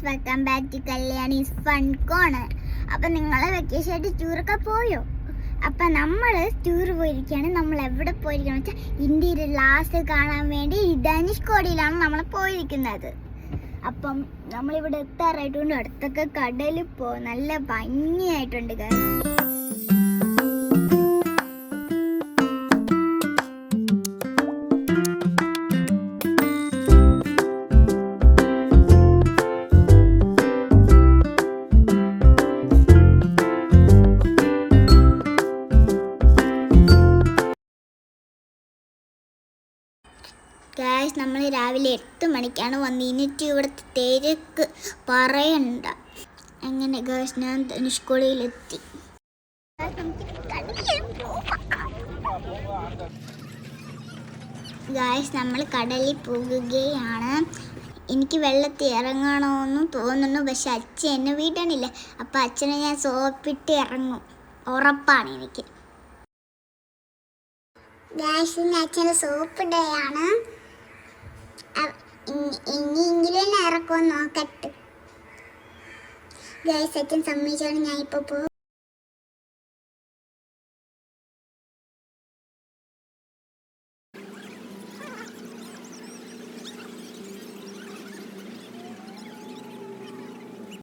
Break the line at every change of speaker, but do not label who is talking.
Welcome back to Kalyani's fun corner. അപ്പം നിങ്ങൾ vacation ആയിട്ട് ടൂറൊക്കെ പോയോ? അപ്പം നമ്മൾ ടൂർ പോയിരിക്കുകയാണ്. നമ്മൾ എവിടെ പോയിരിക്കുകയെന്ന് വെച്ചാൽ ഇന്ത്യയുടെ ലാസ്റ്റ് കാണാൻ വേണ്ടി ധനുഷ്കോടിയിലാണ് നമ്മൾ പോയിരിക്കുന്നത്. അപ്പം നമ്മളിവിടെ എത്താറായിട്ടുണ്ട്. അടുത്തൊക്കെ കടലിൽ നല്ല ഭംഗിയായിട്ടുണ്ട്. ഗായ്സ്, നമ്മൾ രാവിലെ 8 മണിക്കാണ് വന്നിട്ട് ഇവിടുത്തെ തിരക്ക് പറയണ്ട. അങ്ങനെ ഗായ്സ് ഞാൻ ധനുഷ്കോടിയിലെത്തി. ഗായ്സ് നമ്മൾ കടലിൽ പോകുകയാണ്. എനിക്ക് വെള്ളത്തിൽ ഇറങ്ങണമെന്നും തോന്നുന്നു, പക്ഷെ അച്ഛൻ എന്നെ വീട്ടണില്ല. അപ്പം അച്ഛനെ ഞാൻ സോപ്പിട്ട് ഇറങ്ങും, ഉറപ്പാണ് എനിക്ക്. ഗായ്സ് അച്ഛന് സോപ്പിടുകയാണ്. ഇനിയെങ്കിലും ഇറക്കുമോ നോക്കട്ടെ. ഗായ്സ് അച്ഛൻ സമ്മതിച്ചാണ് ഞാൻ ഇപ്പോൾ പോകും.